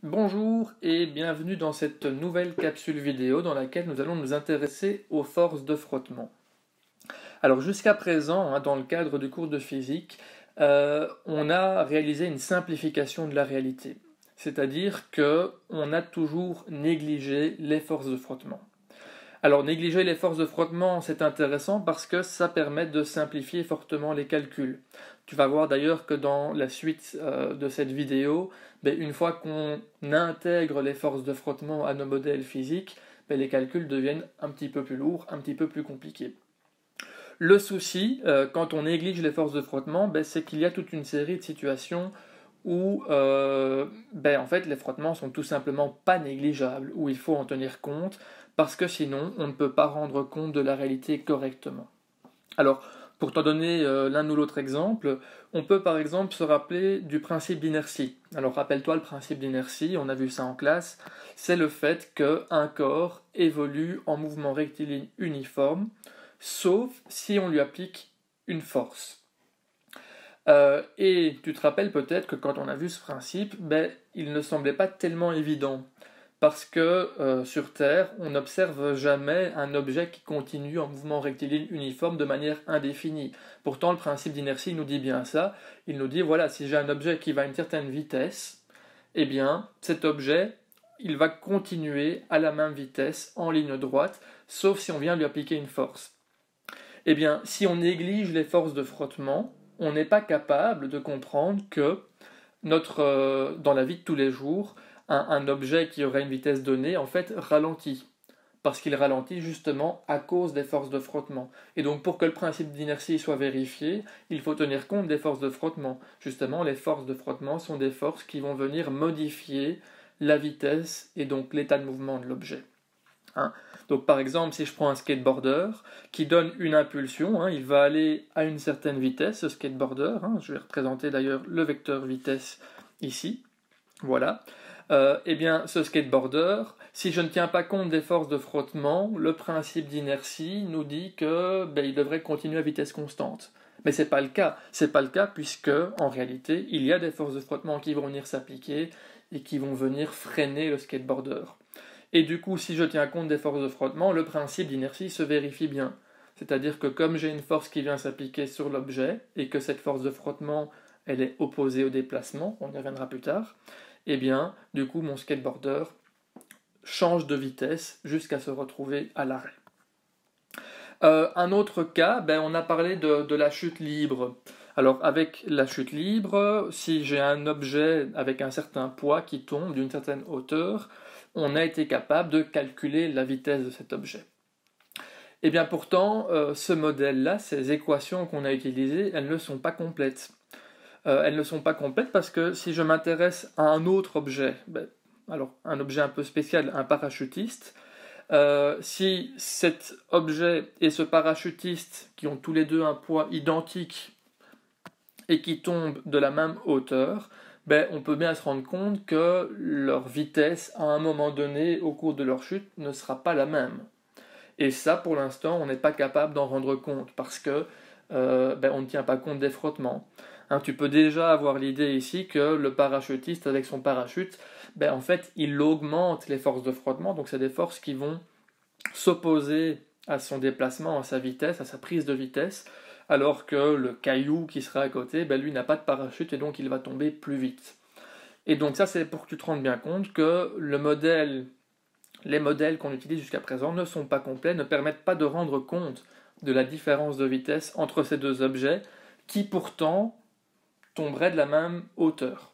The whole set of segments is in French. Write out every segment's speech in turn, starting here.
Bonjour et bienvenue dans cette nouvelle capsule vidéo dans laquelle nous allons nous intéresser aux forces de frottement. Alors jusqu'à présent, dans le cadre du cours de physique, on a réalisé une simplification de la réalité. C'est-à-dire qu'on a toujours négligé les forces de frottement. Alors négliger les forces de frottement, c'est intéressant parce que ça permet de simplifier fortement les calculs. Tu vas voir d'ailleurs que dans la suite de cette vidéo, une fois qu'on intègre les forces de frottement à nos modèles physiques, les calculs deviennent un petit peu plus lourds, un petit peu plus compliqués. Le souci, quand on néglige les forces de frottement, c'est qu'il y a toute une série de situations où en fait, les frottements sont tout simplement pas négligeables, où il faut en tenir compte, parce que sinon on ne peut pas rendre compte de la réalité correctement. Alors, pour t'en donner l'un ou l'autre exemple, on peut par exemple se rappeler du principe d'inertie. Alors rappelle-toi le principe d'inertie, on a vu ça en classe, c'est le fait qu'un corps évolue en mouvement rectiligne uniforme, sauf si on lui applique une force. Et tu te rappelles peut-être que quand on a vu ce principe, il ne semblait pas tellement évident. Parce que sur Terre, on n'observe jamais un objet qui continue en mouvement rectiligne uniforme de manière indéfinie. Pourtant, le principe d'inertie nous dit bien ça. Il nous dit, voilà, si j'ai un objet qui va à une certaine vitesse, eh bien, cet objet, il va continuer à la même vitesse, en ligne droite, sauf si on vient lui appliquer une force. Eh bien, si on néglige les forces de frottement, on n'est pas capable de comprendre que dans la vie de tous les jours, un objet qui aurait une vitesse donnée, en fait, ralentit. Parce qu'il ralentit justement à cause des forces de frottement. Et donc, pour que le principe d'inertie soit vérifié, il faut tenir compte des forces de frottement. Justement, les forces de frottement sont des forces qui vont venir modifier la vitesse et donc l'état de mouvement de l'objet. Donc par exemple, si je prends un skateboarder qui donne une impulsion, il va aller à une certaine vitesse, ce skateboarder, je vais représenter d'ailleurs le vecteur vitesse ici, voilà. Eh bien, ce skateboarder, si je ne tiens pas compte des forces de frottement, le principe d'inertie nous dit que il devrait continuer à vitesse constante. Mais c'est pas le cas. C'est pas le cas puisque, en réalité, il y a des forces de frottement qui vont venir s'appliquer et qui vont venir freiner le skateboarder. Et du coup, si je tiens compte des forces de frottement, le principe d'inertie se vérifie bien. C'est-à-dire que comme j'ai une force qui vient s'appliquer sur l'objet, et que cette force de frottement, elle est opposée au déplacement, on y reviendra plus tard, eh bien, du coup, mon skateboarder change de vitesse jusqu'à se retrouver à l'arrêt. Un autre cas, on a parlé de la chute libre. Alors, avec la chute libre, si j'ai un objet avec un certain poids qui tombe d'une certaine hauteur, on a été capable de calculer la vitesse de cet objet. Et bien pourtant, ce modèle-là, ces équations qu'on a utilisées, elles ne sont pas complètes. Elles ne sont pas complètes parce que si je m'intéresse à un autre objet, alors un objet un peu spécial, un parachutiste, si cet objet et ce parachutiste, qui ont tous les deux un poids identique et qui tombent de la même hauteur, on peut bien se rendre compte que leur vitesse, à un moment donné, au cours de leur chute, ne sera pas la même. Et ça, pour l'instant, on n'est pas capable d'en rendre compte, parce que on ne tient pas compte des frottements. Tu peux déjà avoir l'idée ici que le parachutiste, avec son parachute, en fait, il augmente les forces de frottement, donc c'est des forces qui vont s'opposer à son déplacement, à sa vitesse, à sa prise de vitesse, alors que le caillou qui sera à côté, lui n'a pas de parachute et donc il va tomber plus vite. Et donc ça, c'est pour que tu te rendes bien compte que les modèles qu'on utilise jusqu'à présent ne sont pas complets, ne permettent pas de rendre compte de la différence de vitesse entre ces deux objets qui pourtant tomberaient de la même hauteur.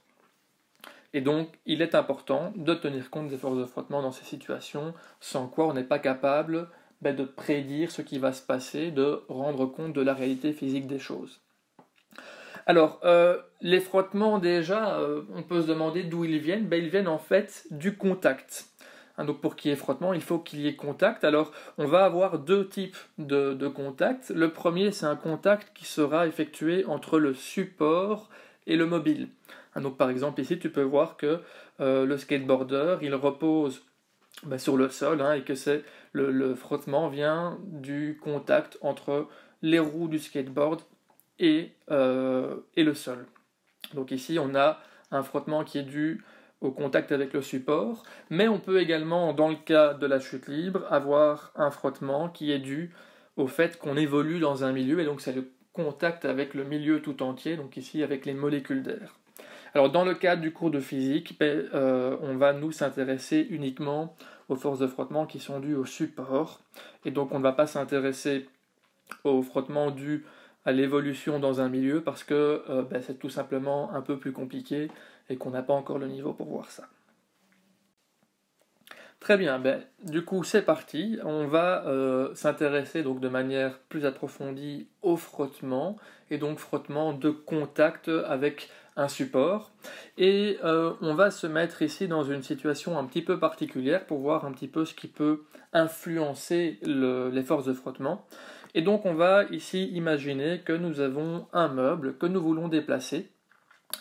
Et donc, il est important de tenir compte des forces de frottement dans ces situations, sans quoi on n'est pas capable de prédire ce qui va se passer, de rendre compte de la réalité physique des choses. Alors, les frottements déjà, on peut se demander d'où ils viennent. Ils viennent en fait du contact. Donc pour qu'il y ait frottement, il faut qu'il y ait contact. Alors, on va avoir deux types de contact. Le premier, c'est un contact qui sera effectué entre le support et le mobile. Donc par exemple, ici, tu peux voir que le skateboarder, il repose sur le sol, et que le frottement vient du contact entre les roues du skateboard et le sol. Donc ici, on a un frottement qui est dû au contact avec le support, mais on peut également, dans le cas de la chute libre, avoir un frottement qui est dû au fait qu'on évolue dans un milieu, et donc c'est le contact avec le milieu tout entier, donc ici avec les molécules d'air. Alors dans le cadre du cours de physique, on va nous s'intéresser uniquement aux forces de frottement qui sont dues au support, et donc on ne va pas s'intéresser aux frottements dus à l'évolution dans un milieu parce que c'est tout simplement un peu plus compliqué et qu'on n'a pas encore le niveau pour voir ça. Très bien, du coup c'est parti, on va s'intéresser donc de manière plus approfondie au frottement, et donc frottement de contact avec un support, et on va se mettre ici dans une situation un petit peu particulière pour voir un petit peu ce qui peut influencer les forces de frottement. Et donc on va ici imaginer que nous avons un meuble que nous voulons déplacer,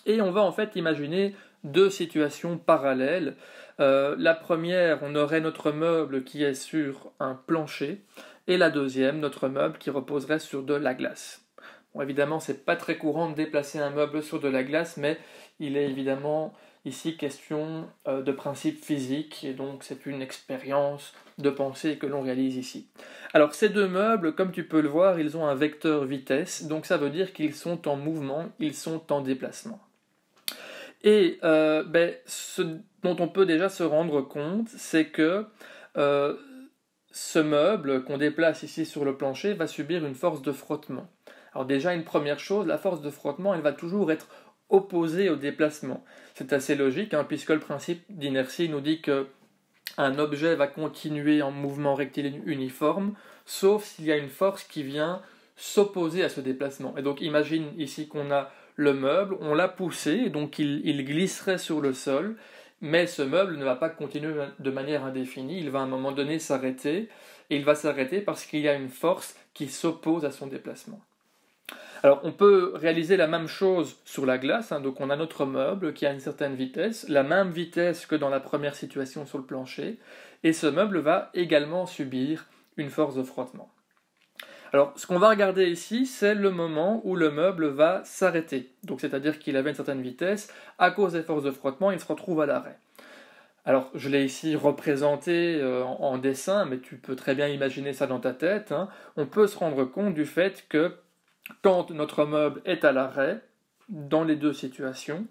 et on va en fait imaginer deux situations parallèles. La première, on aurait notre meuble qui est sur un plancher, et la deuxième, notre meuble qui reposerait sur de la glace. Bon, évidemment, c'est pas très courant de déplacer un meuble sur de la glace, mais il est évidemment ici question de principes physiques, et donc c'est une expérience de pensée que l'on réalise ici. Alors ces deux meubles, comme tu peux le voir, ils ont un vecteur vitesse, donc ça veut dire qu'ils sont en mouvement, ils sont en déplacement. Et ce dont on peut déjà se rendre compte, c'est que ce meuble qu'on déplace ici sur le plancher va subir une force de frottement. Alors déjà, une première chose, la force de frottement, elle va toujours être opposée au déplacement. C'est assez logique, puisque le principe d'inertie nous dit qu'un objet va continuer en mouvement rectiligne uniforme, sauf s'il y a une force qui vient s'opposer à ce déplacement. Et donc imagine ici qu'on a le meuble, on l'a poussé, et donc il glisserait sur le sol, mais ce meuble ne va pas continuer de manière indéfinie, il va à un moment donné s'arrêter, et il va s'arrêter parce qu'il y a une force qui s'oppose à son déplacement. Alors on peut réaliser la même chose sur la glace, donc on a notre meuble qui a une certaine vitesse, la même vitesse que dans la première situation sur le plancher, et ce meuble va également subir une force de frottement. Alors, ce qu'on va regarder ici, c'est le moment où le meuble va s'arrêter. Donc, c'est-à-dire qu'il avait une certaine vitesse, à cause des forces de frottement, il se retrouve à l'arrêt. Alors, je l'ai ici représenté en dessin, mais tu peux très bien imaginer ça dans ta tête. On peut se rendre compte du fait que quand notre meuble est à l'arrêt, dans les deux situations,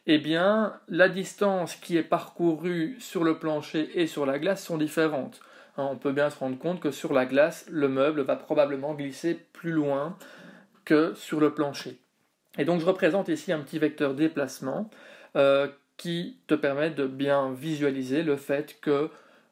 eh bien, la distance qui est parcourue sur le plancher et sur la glace sont différentes. On peut bien se rendre compte que sur la glace, le meuble va probablement glisser plus loin que sur le plancher. Et donc je représente ici un petit vecteur déplacement qui te permet de bien visualiser le fait que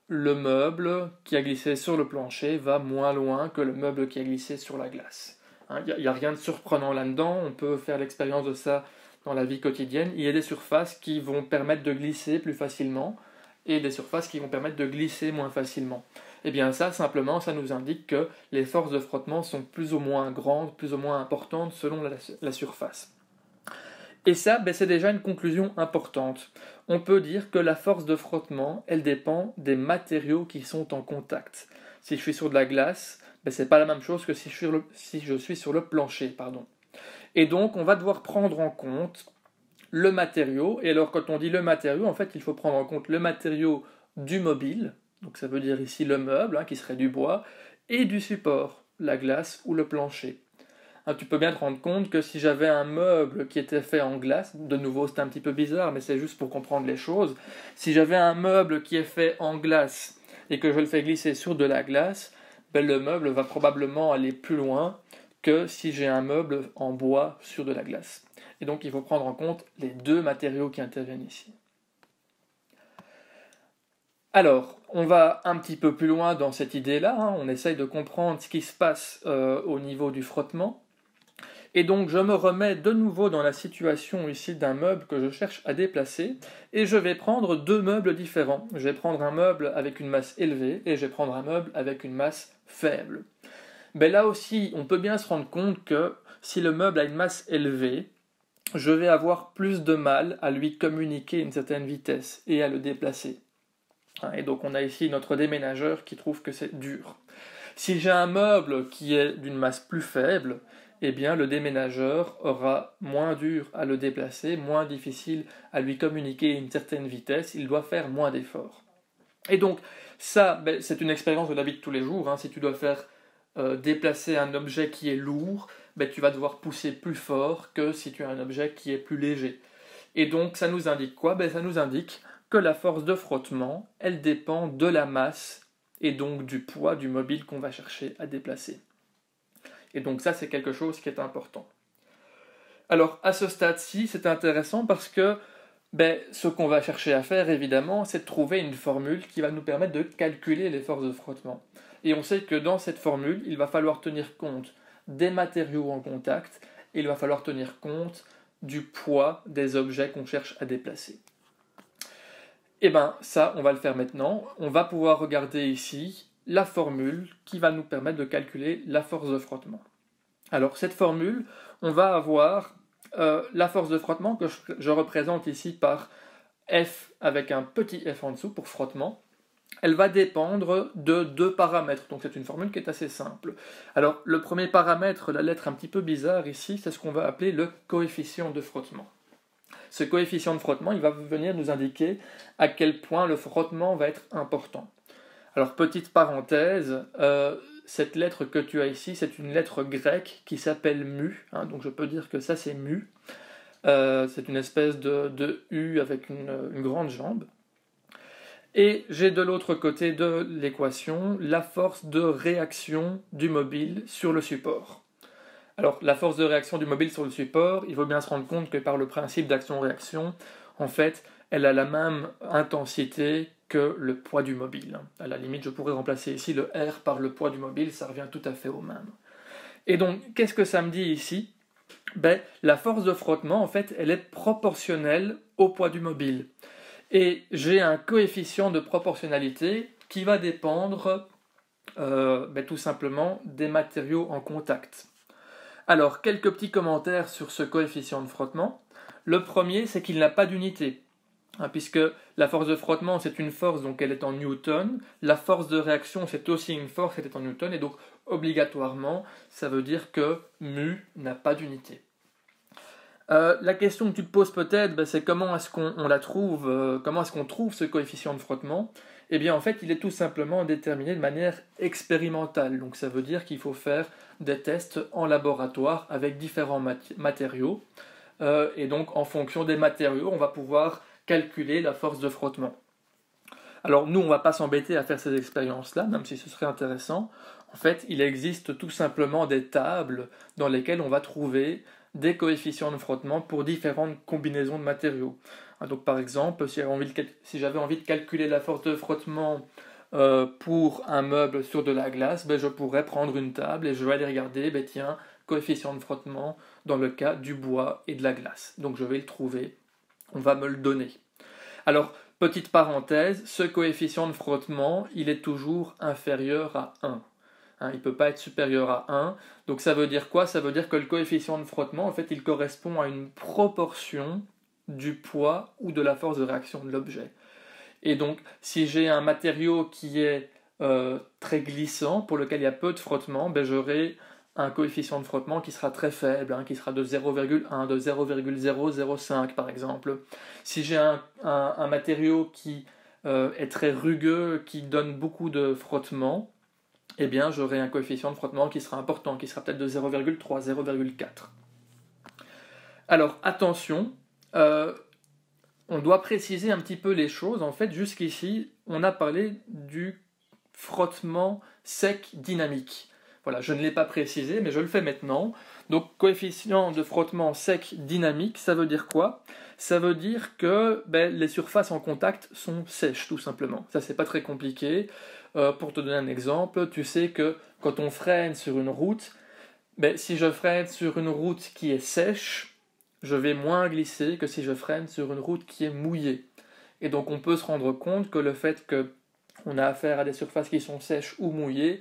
le meuble qui a glissé sur le plancher va moins loin que le meuble qui a glissé sur la glace. Il n'y a rien de surprenant là-dedans, on peut faire l'expérience de ça dans la vie quotidienne. Il y a des surfaces qui vont permettre de glisser plus facilement, et des surfaces qui vont permettre de glisser moins facilement. Et bien ça, simplement, ça nous indique que les forces de frottement sont plus ou moins grandes, plus ou moins importantes selon la surface. Et ça, c'est déjà une conclusion importante. On peut dire que la force de frottement, elle dépend des matériaux qui sont en contact. Si je suis sur de la glace, c'est pas la même chose que si je suis sur le plancher. Et donc, on va devoir prendre en compte le matériau, et alors quand on dit le matériau, en fait il faut prendre en compte le matériau du mobile, donc ça veut dire ici le meuble, qui serait du bois, et du support, la glace ou le plancher. Tu peux bien te rendre compte que si j'avais un meuble qui était fait en glace, de nouveau c'est un petit peu bizarre, mais c'est juste pour comprendre les choses, si j'avais un meuble qui est fait en glace, et que je le fais glisser sur de la glace, le meuble va probablement aller plus loin que si j'ai un meuble en bois sur de la glace. Et donc il faut prendre en compte les deux matériaux qui interviennent ici. Alors, on va un petit peu plus loin dans cette idée-là, on essaye de comprendre ce qui se passe au niveau du frottement. Et donc je me remets de nouveau dans la situation ici d'un meuble que je cherche à déplacer, et je vais prendre deux meubles différents. Je vais prendre un meuble avec une masse élevée, et je vais prendre un meuble avec une masse faible. Là aussi, on peut bien se rendre compte que si le meuble a une masse élevée, je vais avoir plus de mal à lui communiquer une certaine vitesse et à le déplacer. Et donc on a ici notre déménageur qui trouve que c'est dur. Si j'ai un meuble qui est d'une masse plus faible, eh bien le déménageur aura moins dur à le déplacer, moins difficile à lui communiquer une certaine vitesse, il doit faire moins d'efforts. Et donc ça, c'est une expérience de la vie de tous les jours, hein. Si tu dois faire déplacer un objet qui est lourd, tu vas devoir pousser plus fort que si tu as un objet qui est plus léger. Et donc ça nous indique quoi? Ça nous indique que la force de frottement, elle dépend de la masse et donc du poids du mobile qu'on va chercher à déplacer. Et donc ça, c'est quelque chose qui est important. Alors à ce stade-ci, c'est intéressant parce que ce qu'on va chercher à faire, évidemment, c'est de trouver une formule qui va nous permettre de calculer les forces de frottement. Et on sait que dans cette formule, il va falloir tenir compte des matériaux en contact et il va falloir tenir compte du poids des objets qu'on cherche à déplacer. Et ça, on va le faire maintenant. On va pouvoir regarder ici la formule qui va nous permettre de calculer la force de frottement. Alors cette formule, on va avoir la force de frottement que je représente ici par F avec un petit f en dessous pour frottement. Elle va dépendre de deux paramètres, donc c'est une formule qui est assez simple. Alors le premier paramètre, la lettre un petit peu bizarre ici, c'est ce qu'on va appeler le coefficient de frottement. Ce coefficient de frottement, il va venir nous indiquer à quel point le frottement va être important. Alors petite parenthèse, cette lettre que tu as ici, c'est une lettre grecque qui s'appelle mu, hein, donc je peux dire que ça c'est mu. C'est une espèce de U avec une grande jambe. Et j'ai de l'autre côté de l'équation la force de réaction du mobile sur le support. Alors la force de réaction du mobile sur le support, il faut bien se rendre compte que par le principe d'action-réaction, en fait, elle a la même intensité que le poids du mobile. À la limite, je pourrais remplacer ici le R par le poids du mobile, ça revient tout à fait au même. Et donc, qu'est-ce que ça me dit ici? La force de frottement, en fait, elle est proportionnelle au poids du mobile. Et j'ai un coefficient de proportionnalité qui va dépendre tout simplement des matériaux en contact. Alors, quelques petits commentaires sur ce coefficient de frottement. Le premier, c'est qu'il n'a pas d'unité. Puisque la force de frottement, c'est une force, donc elle est en newton. La force de réaction, c'est aussi une force, elle est en newton. Et donc, obligatoirement, ça veut dire que mu n'a pas d'unité. La question que tu te poses peut-être, c'est comment est-ce qu'on la trouve, comment est-ce qu'on trouve ce coefficient de frottement? Eh bien, en fait, il est tout simplement déterminé de manière expérimentale. Donc, ça veut dire qu'il faut faire des tests en laboratoire avec différents matériaux. Et donc, en fonction des matériaux, on va pouvoir calculer la force de frottement. Alors, nous, on ne va pas s'embêter à faire ces expériences-là, même si ce serait intéressant. En fait, il existe tout simplement des tables dans lesquelles on va trouver des coefficients de frottement pour différentes combinaisons de matériaux. Donc par exemple, si j'avais envie de calculer la force de frottement pour un meuble sur de la glace, je pourrais prendre une table et je vais aller regarder, coefficient de frottement dans le cas du bois et de la glace. Donc je vais le trouver, on va me le donner. Alors, petite parenthèse, ce coefficient de frottement, il est toujours inférieur à 1. Il ne peut pas être supérieur à 1. Donc ça veut dire quoi? Ça veut dire que le coefficient de frottement, en fait, il correspond à une proportion du poids ou de la force de réaction de l'objet. Et donc, si j'ai un matériau qui est très glissant, pour lequel il y a peu de frottement, j'aurai un coefficient de frottement qui sera très faible, qui sera de 0,1, de 0,005 par exemple. Si j'ai un matériau qui est très rugueux, qui donne beaucoup de frottement, eh bien j'aurai un coefficient de frottement qui sera important, qui sera peut-être de 0,3, 0,4. Alors attention, on doit préciser un petit peu les choses. En fait, jusqu'ici, on a parlé du frottement sec dynamique. Voilà, je ne l'ai pas précisé, mais je le fais maintenant. Donc, coefficient de frottement sec dynamique, ça veut dire quoi? Ça veut dire que les surfaces en contact sont sèches, tout simplement. Ça, c'est pas très compliqué. Pour te donner un exemple, tu sais que quand on freine sur une route, si je freine sur une route qui est sèche, je vais moins glisser que si je freine sur une route qui est mouillée. Et donc, on peut se rendre compte que le fait qu'on a affaire à des surfaces qui sont sèches ou mouillées,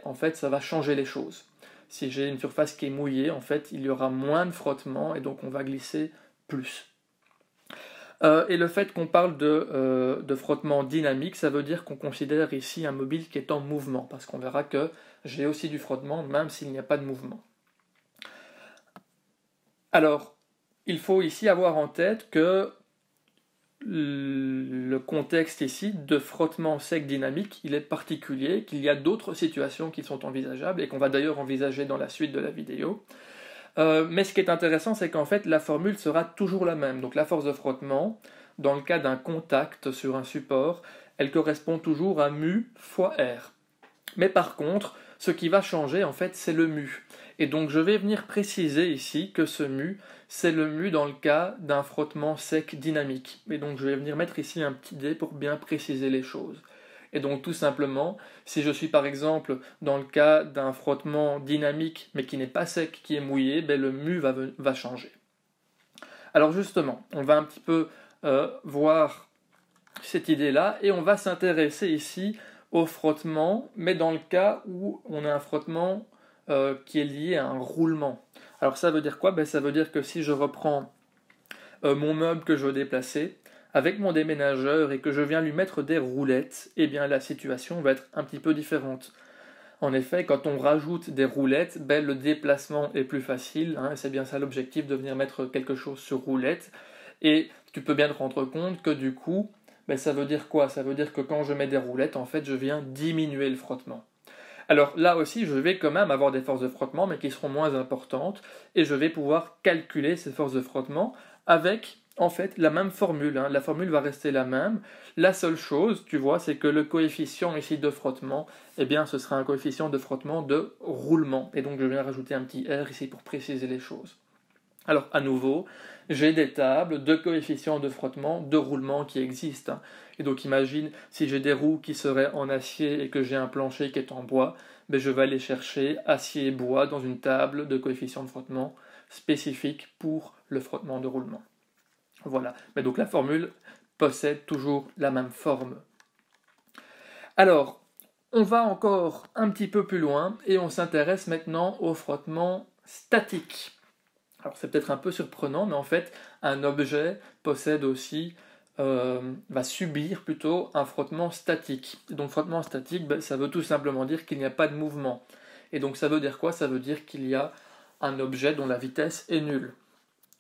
en fait, ça va changer les choses. Si j'ai une surface qui est mouillée, en fait, il y aura moins de frottement et donc on va glisser plus. Et le fait qu'on parle de frottement dynamique, ça veut dire qu'on considère ici un mobile qui est en mouvement, parce qu'on verra que j'ai aussi du frottement même s'il n'y a pas de mouvement. Alors, il faut ici avoir en tête que le contexte ici de frottement sec dynamique, il est particulier, qu'il y a d'autres situations qui sont envisageables et qu'on va d'ailleurs envisager dans la suite de la vidéo. Mais ce qui est intéressant, c'est qu'en fait, la formule sera toujours la même. Donc la force de frottement, dans le cas d'un contact sur un support, elle correspond toujours à mu fois R. Mais par contre, ce qui va changer, en fait, c'est le mu. Et donc je vais venir préciser ici que ce mu, c'est le mu dans le cas d'un frottement sec dynamique. Et donc je vais venir mettre ici un petit dé pour bien préciser les choses. Et donc tout simplement, si je suis par exemple dans le cas d'un frottement dynamique mais qui n'est pas sec, qui est mouillé, ben le mu va changer. Alors justement, on va un petit peu voir cette idée-là et on va s'intéresser ici au frottement, mais dans le cas où on a un frottement qui est lié à un roulement. Alors ça veut dire quoi? Ben, ça veut dire que si je reprends mon meuble que je veux déplacer, avec mon déménageur et que je viens lui mettre des roulettes, eh bien la situation va être un petit peu différente. En effet, quand on rajoute des roulettes, ben, le déplacement est plus facile, hein, c'est bien ça l'objectif de venir mettre quelque chose sur roulette, et tu peux bien te rendre compte que du coup, ben, ça veut dire quoi? Ça veut dire que quand je mets des roulettes, en fait, je viens diminuer le frottement. Alors là aussi, je vais quand même avoir des forces de frottement, mais qui seront moins importantes, et je vais pouvoir calculer ces forces de frottement avec, en fait, la même formule. Hein. La formule va rester la même. La seule chose, tu vois, c'est que le coefficient ici de frottement, eh bien, ce sera un coefficient de frottement de roulement. Et donc, je viens rajouter un petit R ici pour préciser les choses. Alors, à nouveau, j'ai des tables de coefficients de frottement, de roulement qui existent. Et donc, imagine, si j'ai des roues qui seraient en acier et que j'ai un plancher qui est en bois, ben, je vais aller chercher acier et bois dans une table de coefficients de frottement spécifique pour le frottement de roulement. Voilà. Mais donc, la formule possède toujours la même forme. Alors, on va encore un petit peu plus loin et on s'intéresse maintenant au frottement statique. Alors c'est peut-être un peu surprenant, mais en fait, un objet possède aussi, va subir plutôt un frottement statique. Donc frottement statique, ben, ça veut tout simplement dire qu'il n'y a pas de mouvement. Et donc ça veut dire quoi? Ça veut dire qu'il y a un objet dont la vitesse est nulle.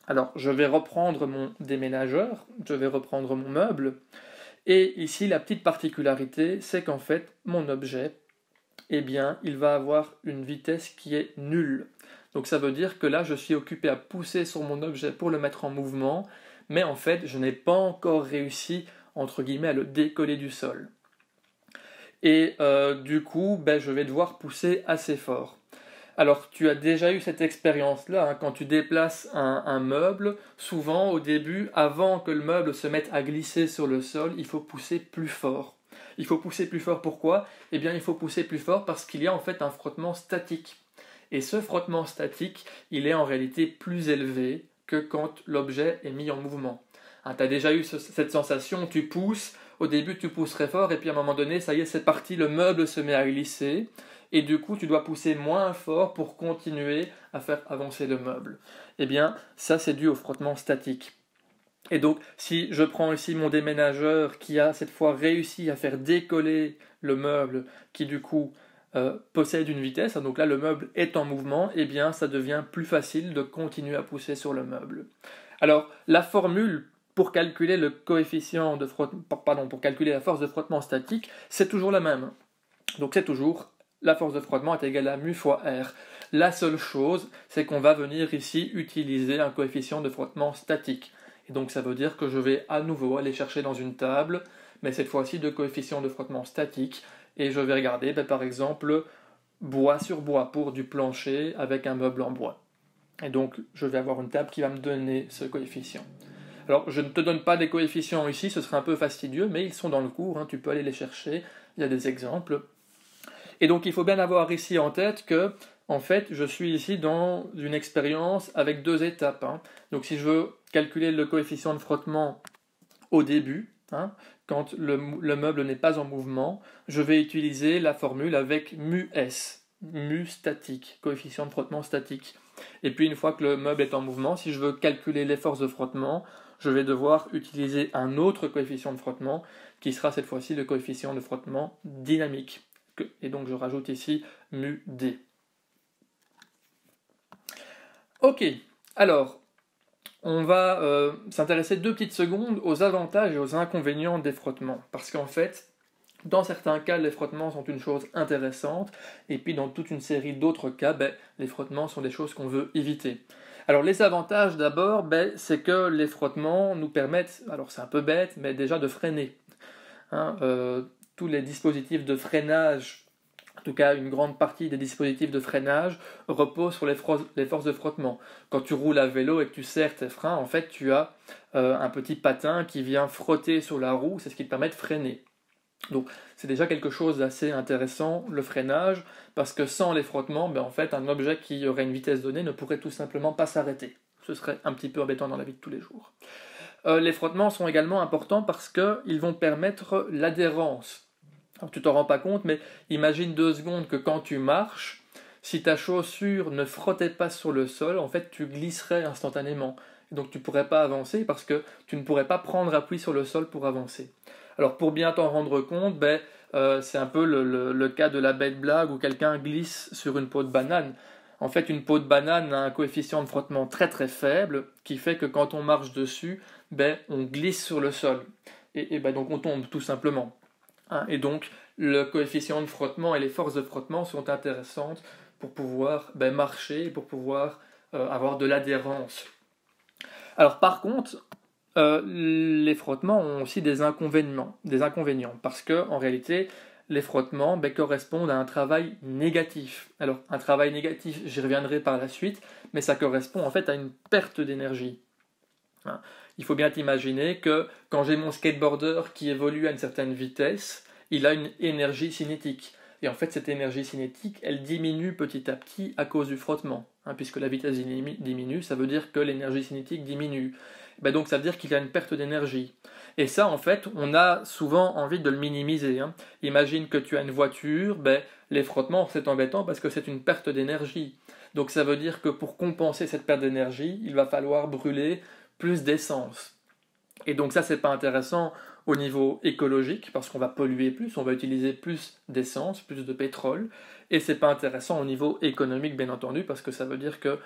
Alors je vais reprendre mon déménageur, je vais reprendre mon meuble, et ici la petite particularité, c'est qu'en fait, mon objet, eh bien, il va avoir une vitesse qui est nulle. Donc ça veut dire que là, je suis occupé à pousser sur mon objet pour le mettre en mouvement, mais en fait, je n'ai pas encore réussi, entre guillemets, à le décoller du sol. Et du coup, ben, je vais devoir pousser assez fort. Alors, tu as déjà eu cette expérience-là, hein, quand tu déplaces un meuble, souvent au début, avant que le meuble se mette à glisser sur le sol, il faut pousser plus fort. Il faut pousser plus fort, pourquoi? Eh bien, il faut pousser plus fort parce qu'il y a en fait un frottement statique. Et ce frottement statique, il est en réalité plus élevé que quand l'objet est mis en mouvement. Hein, tu as déjà eu cette sensation, tu pousses, au début tu pousses très fort, et puis à un moment donné, ça y est, c'est parti, le meuble se met à glisser, et du coup tu dois pousser moins fort pour continuer à faire avancer le meuble. Eh bien, ça c'est dû au frottement statique. Et donc, si je prends ici mon déménageur qui a cette fois réussi à faire décoller le meuble, qui du coup possède une vitesse, donc là le meuble est en mouvement, eh bien ça devient plus facile de continuer à pousser sur le meuble. Alors, la formule pour calculer le coefficient de pour calculer la force de frottement statique, c'est toujours la même. Donc c'est toujours la force de frottement est égale à mu fois R. La seule chose, c'est qu'on va venir ici utiliser un coefficient de frottement statique. Et donc ça veut dire que je vais à nouveau aller chercher dans une table, mais cette fois-ci de coefficient de frottement statique, et je vais regarder par exemple bois sur bois pour du plancher avec un meuble en bois. Et donc je vais avoir une table qui va me donner ce coefficient. Alors je ne te donne pas des coefficients ici, ce serait un peu fastidieux, mais ils sont dans le cours, hein, tu peux aller les chercher, il y a des exemples. Et donc il faut bien avoir ici en tête que, en fait, je suis ici dans une expérience avec deux étapes. Hein. Donc si je veux calculer le coefficient de frottement au début, hein, quand le meuble n'est pas en mouvement, je vais utiliser la formule avec mu S, mu statique, coefficient de frottement statique. Et puis une fois que le meuble est en mouvement, si je veux calculer les forces de frottement, je vais devoir utiliser un autre coefficient de frottement qui sera cette fois-ci le coefficient de frottement dynamique. Et donc je rajoute ici mu D. Ok, alors on va s'intéresser 2 petites secondes aux avantages et aux inconvénients des frottements. Parce qu'en fait, dans certains cas, les frottements sont une chose intéressante, et puis dans toute une série d'autres cas, les frottements sont des choses qu'on veut éviter. Alors les avantages d'abord, c'est que les frottements nous permettent, alors c'est un peu bête, mais déjà de freiner. Hein, tous les dispositifs de freinage, en tout cas une grande partie des dispositifs de freinage, reposent sur les forces de frottement. Quand tu roules à vélo et que tu serres tes freins, en fait tu as un petit patin qui vient frotter sur la roue, c'est ce qui te permet de freiner. Donc c'est déjà quelque chose d'assez intéressant, le freinage, parce que sans les frottements, en fait, un objet qui aurait une vitesse donnée ne pourrait tout simplement pas s'arrêter. Ce serait un petit peu embêtant dans la vie de tous les jours. Les frottements sont également importants parce qu'ils vont permettre l'adhérence. Alors tu t'en rends pas compte, mais imagine 2 secondes que quand tu marches, si ta chaussure ne frottait pas sur le sol, en fait tu glisserais instantanément. Donc tu ne pourrais pas avancer parce que tu ne pourrais pas prendre appui sur le sol pour avancer. Alors pour bien t'en rendre compte, c'est un peu le cas de la bête blague où quelqu'un glisse sur une peau de banane. En fait, une peau de banane a un coefficient de frottement très très faible qui fait que quand on marche dessus, on glisse sur le sol. Et donc on tombe tout simplement. Hein, et donc le coefficient de frottement et les forces de frottement sont intéressantes pour pouvoir marcher, pour pouvoir avoir de l'adhérence. Alors par contre, les frottements ont aussi des inconvénients, parce que en réalité, les frottements correspondent à un travail négatif. Alors, un travail négatif, j'y reviendrai par la suite, mais ça correspond en fait à une perte d'énergie. Hein. Il faut bien imaginer que quand j'ai mon skateboarder qui évolue à une certaine vitesse, il a une énergie cinétique. Et en fait, cette énergie cinétique, elle diminue petit à petit à cause du frottement. Hein, puisque la vitesse diminue, ça veut dire que l'énergie cinétique diminue. Donc ça veut dire qu'il y a une perte d'énergie. Et ça, en fait, on a souvent envie de le minimiser. Hein. Imagine que tu as une voiture, les frottements, c'est embêtant parce que c'est une perte d'énergie. Donc ça veut dire que pour compenser cette perte d'énergie, il va falloir brûler plus d'essence. Et donc ça, c'est pas intéressant au niveau écologique, parce qu'on va polluer plus, on va utiliser plus d'essence, plus de pétrole, et c'est pas intéressant au niveau économique, bien entendu, parce que ça veut dire que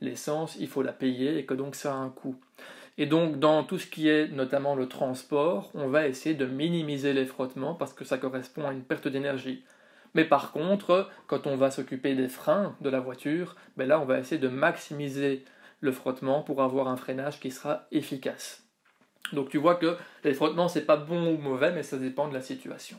l'essence, il faut la payer, et que donc ça a un coût. Et donc, dans tout ce qui est notamment le transport, on va essayer de minimiser les frottements, parce que ça correspond à une perte d'énergie. Mais par contre, quand on va s'occuper des freins de la voiture, là, on va essayer de maximiser le frottement pour avoir un freinage qui sera efficace. Donc tu vois que les frottements, c'est pas bon ou mauvais, mais ça dépend de la situation.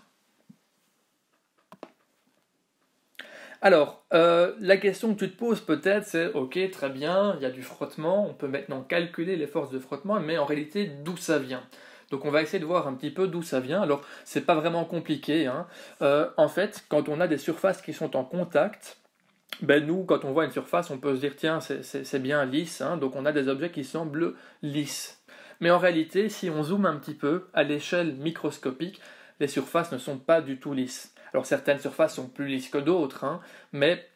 Alors, la question que tu te poses peut-être, c'est ok, très bien, il y a du frottement, on peut maintenant calculer les forces de frottement, mais en réalité, d'où ça vient? Donc on va essayer de voir un petit peu d'où ça vient. Alors, c'est pas vraiment compliqué. Hein. En fait, quand on a des surfaces qui sont en contact, nous, quand on voit une surface, on peut se dire tiens, c'est bien lisse, hein, donc on a des objets qui semblent lisses. Mais en réalité, si on zoome un petit peu, à l'échelle microscopique, les surfaces ne sont pas du tout lisses. Alors certaines surfaces sont plus lisses que d'autres, hein, mais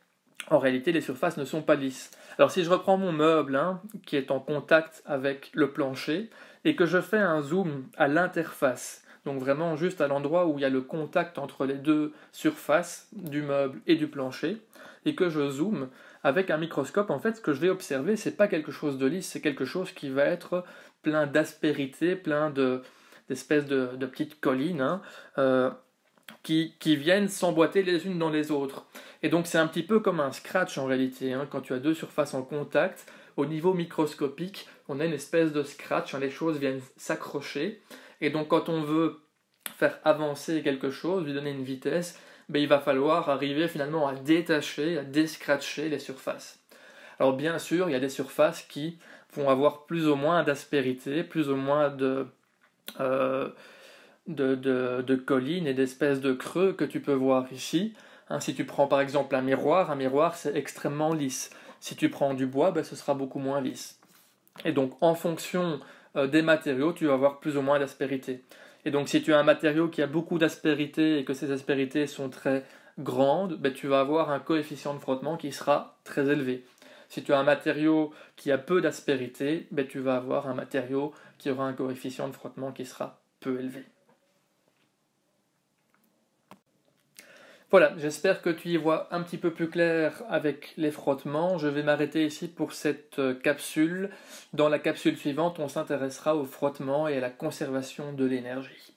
en réalité, les surfaces ne sont pas lisses. Alors si je reprends mon meuble, hein, qui est en contact avec le plancher, et que je fais un zoom à l'interface, donc vraiment juste à l'endroit où il y a le contact entre les deux surfaces du meuble et du plancher, et que je zoome avec un microscope, en fait, ce que je vais observer, c'est pas quelque chose de lisse, c'est quelque chose qui va être plein d'aspérité, plein d'espèces de petites collines, hein, qui viennent s'emboîter les unes dans les autres. Et donc c'est un petit peu comme un scratch en réalité, hein, quand tu as deux surfaces en contact, au niveau microscopique, on a une espèce de scratch, hein, les choses viennent s'accrocher, et donc quand on veut faire avancer quelque chose, lui donner une vitesse, il va falloir arriver finalement à détacher, à déscratcher les surfaces. Alors bien sûr, il y a des surfaces qui vont avoir plus ou moins d'aspérité, plus ou moins de collines et d'espèces de creux que tu peux voir ici. Hein, si tu prends par exemple un miroir c'est extrêmement lisse. Si tu prends du bois, ce sera beaucoup moins lisse. Et donc en fonction des matériaux, tu vas avoir plus ou moins d'aspérité. Et donc si tu as un matériau qui a beaucoup d'aspérité et que ces aspérités sont très grandes, tu vas avoir un coefficient de frottement qui sera très élevé. Si tu as un matériau qui a peu d'aspérité, tu vas avoir un matériau qui aura un coefficient de frottement qui sera peu élevé. Voilà, j'espère que tu y vois un petit peu plus clair avec les frottements. Je vais m'arrêter ici pour cette capsule. Dans la capsule suivante, on s'intéressera au frottement et à la conservation de l'énergie.